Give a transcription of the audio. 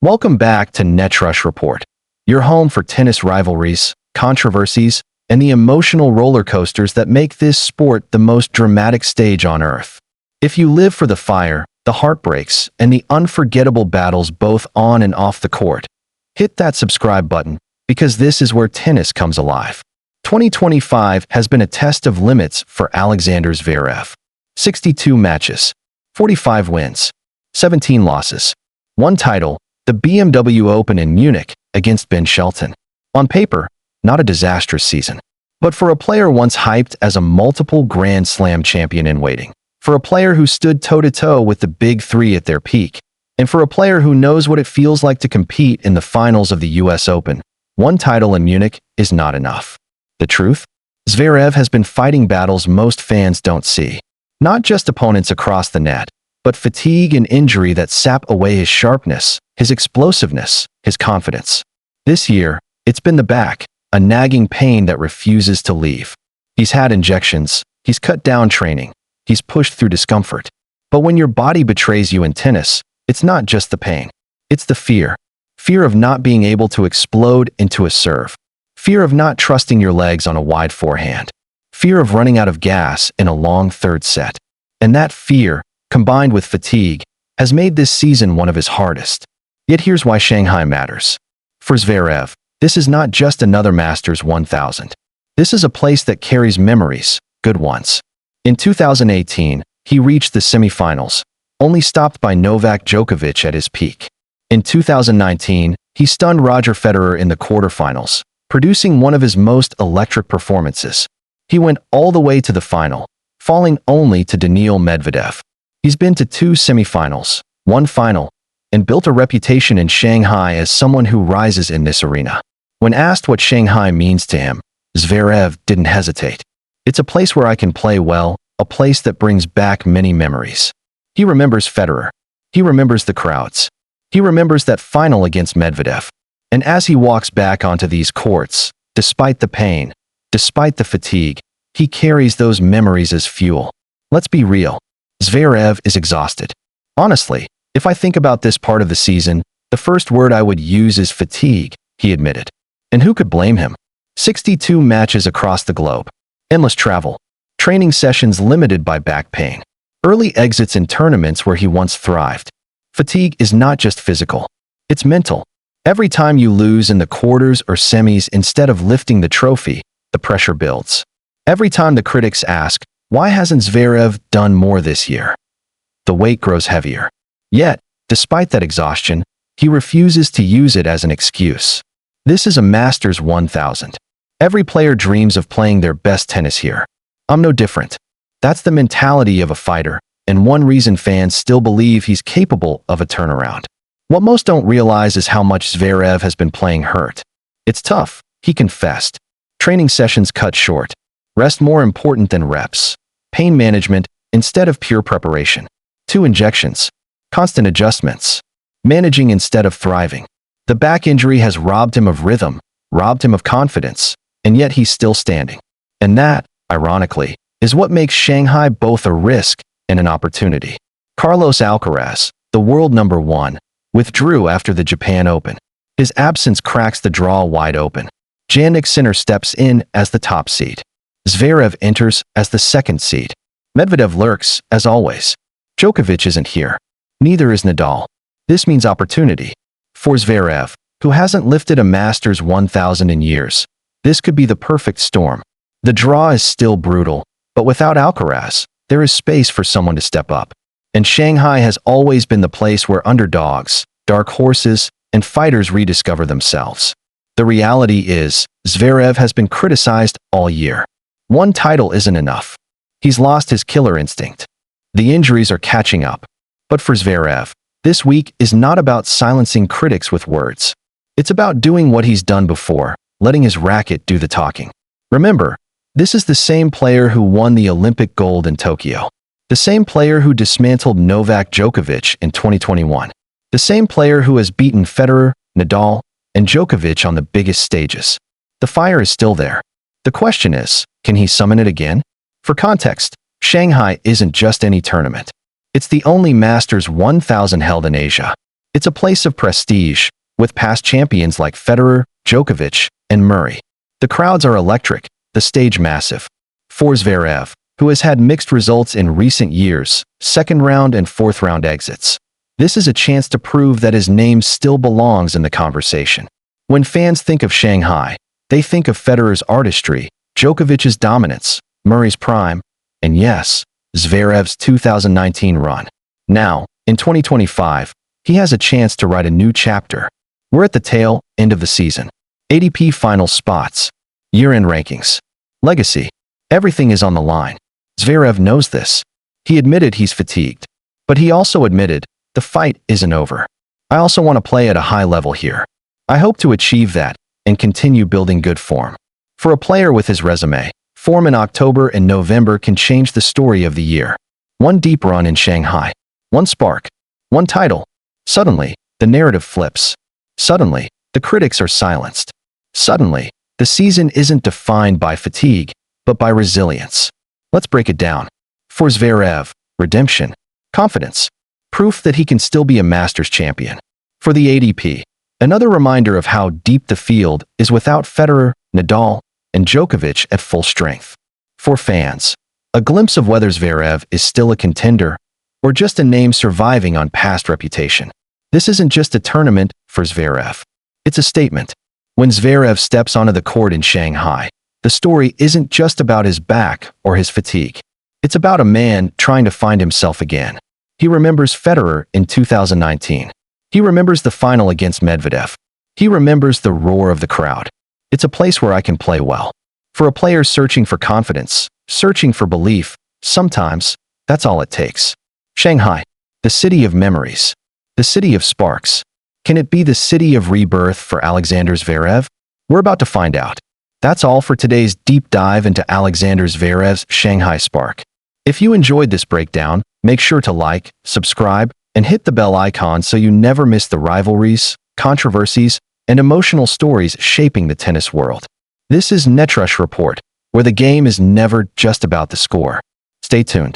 Welcome back to Netrush Report, your home for tennis rivalries, controversies, and the emotional roller coasters that make this sport the most dramatic stage on earth. If you live for the fire, the heartbreaks, and the unforgettable battles both on and off the court, hit that subscribe button because this is where tennis comes alive. 2025 has been a test of limits for Alexander Zverev. 62 matches, 45 wins, 17 losses, one title, the BMW Open in Munich against Ben Shelton. On paper, not a disastrous season. But for a player once hyped as a multiple Grand Slam champion in waiting, for a player who stood toe-to-toe with the big three at their peak, and for a player who knows what it feels like to compete in the finals of the US Open, one title in Munich is not enough. The truth? Zverev has been fighting battles most fans don't see. Not just opponents across the net, but fatigue and injury that sap away his sharpness, his explosiveness, his confidence. This year, it's been the back, a nagging pain that refuses to leave. He's had injections, he's cut down training, he's pushed through discomfort. But when your body betrays you in tennis, it's not just the pain. It's the fear. Fear of not being able to explode into a serve. Fear of not trusting your legs on a wide forehand. Fear of running out of gas in a long third set. And that fear, combined with fatigue, has made this season one of his hardest. Yet here's why Shanghai matters. For Zverev, this is not just another Masters 1000. This is a place that carries memories, good ones. In 2018, he reached the semifinals, only stopped by Novak Djokovic at his peak. In 2019, he stunned Roger Federer in the quarterfinals, producing one of his most electric performances. He went all the way to the final, falling only to Daniil Medvedev. He's been to 2 semifinals, 1 final, and built a reputation in Shanghai as someone who rises in this arena. When asked what Shanghai means to him, Zverev didn't hesitate. It's a place where I can play well, a place that brings back many memories. He remembers Federer. He remembers the crowds. He remembers that final against Medvedev. And as he walks back onto these courts, despite the pain, despite the fatigue, he carries those memories as fuel. Let's be real. Zverev is exhausted. Honestly, if I think about this part of the season, the first word I would use is fatigue, he admitted. And who could blame him? 62 matches across the globe. Endless travel. Training sessions limited by back pain. Early exits in tournaments where he once thrived. Fatigue is not just physical. It's mental. Every time you lose in the quarters or semis instead of lifting the trophy, the pressure builds. Every time the critics ask, why hasn't Zverev done more this year? The weight grows heavier. Yet, despite that exhaustion, he refuses to use it as an excuse. This is a Masters 1000. Every player dreams of playing their best tennis here. I'm no different. That's the mentality of a fighter, and one reason fans still believe he's capable of a turnaround. What most don't realize is how much Zverev has been playing hurt. It's tough, he confessed. Training sessions cut short. Rest more important than reps. Pain management instead of pure preparation. 2 injections. Constant adjustments. Managing instead of thriving. The back injury has robbed him of rhythm, robbed him of confidence, and yet he's still standing. And that, ironically, is what makes Shanghai both a risk and an opportunity. Carlos Alcaraz, the world number 1, withdrew after the Japan Open. His absence cracks the draw wide open. Jannik Sinner steps in as the top seed. Zverev enters as the second seed. Medvedev lurks, as always. Djokovic isn't here. Neither is Nadal. This means opportunity. For Zverev, who hasn't lifted a Masters 1000 in years, this could be the perfect storm. The draw is still brutal, but without Alcaraz, there is space for someone to step up. And Shanghai has always been the place where underdogs, dark horses, and fighters rediscover themselves. The reality is, Zverev has been criticized all year. One title isn't enough. He's lost his killer instinct. The injuries are catching up. But for Zverev, this week is not about silencing critics with words. It's about doing what he's done before, letting his racket do the talking. Remember, this is the same player who won the Olympic gold in Tokyo. The same player who dismantled Novak Djokovic in 2021. The same player who has beaten Federer, Nadal, and Djokovic on the biggest stages. The fire is still there. The question is, can he summon it again? For context, Shanghai isn't just any tournament. It's the only Masters 1000 held in Asia. It's a place of prestige, with past champions like Federer, Djokovic, and Murray. The crowds are electric, the stage massive. For Zverev, who has had mixed results in recent years, second-round and fourth-round exits. This is a chance to prove that his name still belongs in the conversation. When fans think of Shanghai, they think of Federer's artistry, Djokovic's dominance, Murray's prime, and yes, Zverev's 2019 run. Now, in 2025, he has a chance to write a new chapter. We're at the tail end of the season. ADP final spots, year-end rankings, legacy. Everything is on the line. Zverev knows this. He admitted he's fatigued. But he also admitted, the fight isn't over. I also want to play at a high level here. I hope to achieve that and continue building good form. For a player with his resume, form in October and November can change the story of the year. One deep run in Shanghai. One spark. One title. Suddenly, the narrative flips. Suddenly, the critics are silenced. Suddenly, the season isn't defined by fatigue, but by resilience. Let's break it down. For Zverev, redemption, confidence, proof that he can still be a Masters champion. For the ADP, another reminder of how deep the field is without Federer, Nadal, and Djokovic at full strength. For fans, a glimpse of whether Zverev is still a contender or just a name surviving on past reputation. This isn't just a tournament for Zverev. It's a statement. When Zverev steps onto the court in Shanghai, the story isn't just about his back or his fatigue. It's about a man trying to find himself again. He remembers Federer in 2019. He remembers the final against Medvedev. He remembers the roar of the crowd. It's a place where I can play well. For a player searching for confidence, searching for belief, sometimes that's all it takes. Shanghai, the city of memories, the city of sparks. Can it be the city of rebirth for Alexander Zverev? We're about to find out. That's all for today's deep dive into Alexander Zverev's Shanghai Spark. If you enjoyed this breakdown, make sure to like, subscribe, and hit the bell icon so you never miss the rivalries, controversies, and emotional stories shaping the tennis world. This is Netrush Report, where the game is never just about the score. Stay tuned.